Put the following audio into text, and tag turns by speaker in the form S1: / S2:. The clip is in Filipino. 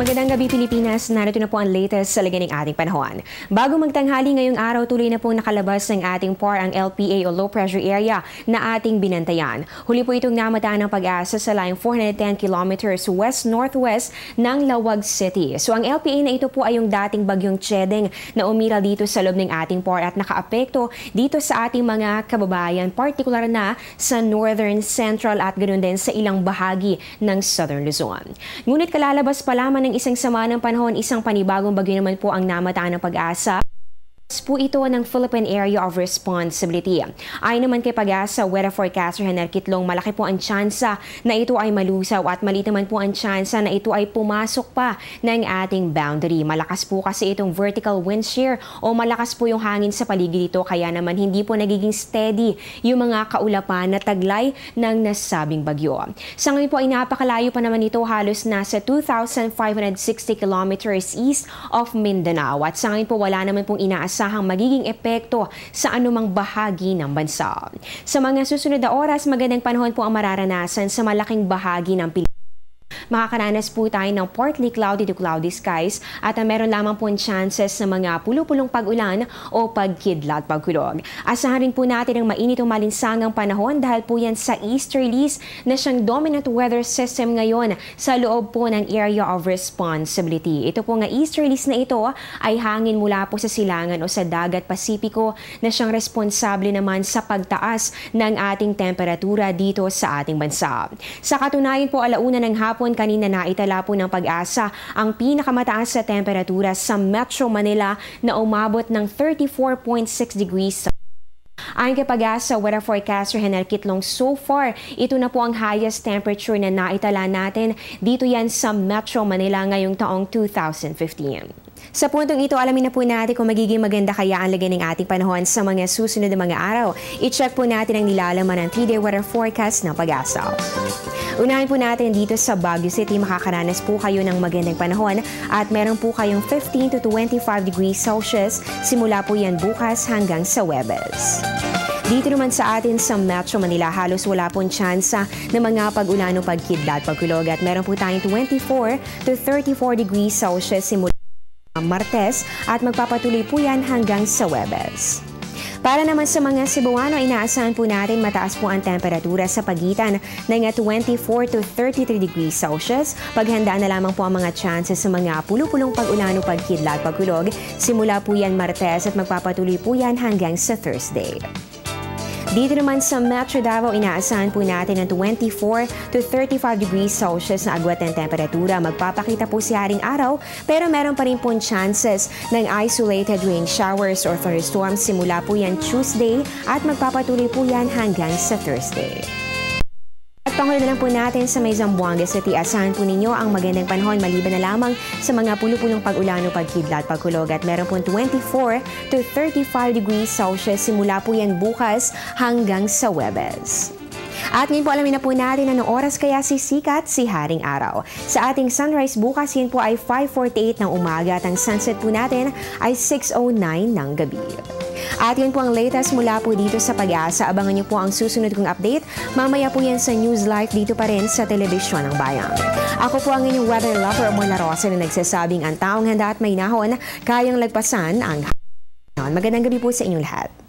S1: Magandang gabi Pilipinas, narito na po ang latest sa lagay ng ating panahon. Bago magtanghali ngayong araw, tuloy na po nakalabas ng ating PAR ang LPA o low pressure area na ating binantayan. Huli po itong namataan ng Pag-asa sa line 410 kilometers west-northwest ng Lawag City. So ang LPA na ito po ay yung dating bagyong Chedeng na umiral dito sa loob ng ating PAR at nakaapekto dito sa ating mga kababayan, partikular na sa northern, central at ganoon din sa ilang bahagi ng southern Luzon. Ngunit kalalabas pa lamang ng isang sama ng panahon, isang panibagong bagyo naman po ang namataan ng Pag-asa po ito ng Philippine Area of Responsibility. Ayon naman kay Pag-asa Weather Forecaster Hener Kitlong, malaki po ang tsansa na ito ay malusaw at maliit naman po ang tsansa na ito ay pumasok pa ng ating boundary. Malakas po kasi itong vertical wind shear o malakas po yung hangin sa paligid dito, kaya naman hindi po nagiging steady yung mga kaulapan na taglay ng nasabing bagyo. Sa ngayon po ay napakalayo pa naman ito, halos nasa 2,560 kilometers east of Mindanao, at sa ngayon po wala naman pong inaasahang magiging epekto sa anumang bahagi ng bansa. Sa mga susunod na oras, magandang panahon po ang mararanasan sa malaking bahagi ng Pilipinas. Makakaranas po tayo ng partly cloudy to cloudy skies at meron lamang po chances sa mga pulupulong pag-ulan o pagkidlat pagkulog. Asahan rin po natin ang mainit o malinsangang panahon dahil po yan sa easterlies na siyang dominant weather system ngayon sa loob po ng area of responsibility. Ito po nga easterlies na ito ay hangin mula po sa silangan o sa dagat Pasipiko na siyang responsable naman sa pagtaas ng ating temperatura dito sa ating bansa. Sa katunayan po, alauna ng hapon kanina naitala po ng Pag-asa ang pinakamataas sa temperatura sa Metro Manila na umabot ng 34.6 degrees. Ayon kay Pag-asa Weather Forecaster Hener Kitlong, so far, ito na po ang highest temperature na naitala natin dito yan sa Metro Manila ngayong taong 2015. Sa puntong ito, alamin na po natin kung magiging maganda kaya ang lagay ng ating panahon sa mga susunod na mga araw. I-check po natin ang nilalaman ng 3-day weather forecast ng Pag-asa. Unahin po natin dito sa Baguio City, makakaranas po kayo ng magandang panahon at meron po kayong 15 to 25 degrees Celsius simula po yan bukas hanggang sa Huwebes. Dito naman sa atin sa Metro Manila, halos wala pong tsansa ng mga pag-ulan o pagkidlat pagkulog at meron po tayong 24 to 34 degrees Celsius simula Martes at magpapatuloy po yan hanggang sa Huwebes. Para naman sa mga Cebuano, inaasahan po natin mataas po ang temperatura sa pagitan ng 24 to 33 degrees Celsius. Paghandaan na lamang po ang mga chances sa mga pulupulong pag-ulan o pagkidlat pagkulog. Simula po yan Martes at magpapatuloy po yan hanggang sa Thursday. Dito naman sa Metro Davao, inaasahan po natin ng 24 to 35 degrees Celsius na agwat ng temperatura. Magpapakita po si haring araw, pero meron pa rin po chances ng isolated rain showers or thunderstorms. Simula po yan Tuesday at magpapatuloy po yan hanggang sa Thursday. At panghuli na lang po natin sa may Zamboanga City, asahan po ninyo ang magandang panahon maliban na lamang sa mga pulupulong pag-ulan o pagkidlat pagkulog at meron po 24 to 35 degrees Celsius simula po yan bukas hanggang sa Huwebes. At ngayon po alamin na po natin anong oras kaya sisikat si haring araw. Sa ating sunrise bukas, yan po ay 5:48 ng umaga at ang sunset po natin ay 6:09 ng gabi. At yan po ang latest mula po dito sa Pag-asa. Abangan niyo po ang susunod kong update. Mamaya po yan sa News Live dito pa rin sa Telebisyon ng Bayan. Ako po ang inyong weather lover, Mona Rosa, na nagsasabing ang taong handa at may nahon, kayang lagpasan ang hangin. Magandang gabi po sa inyong lahat.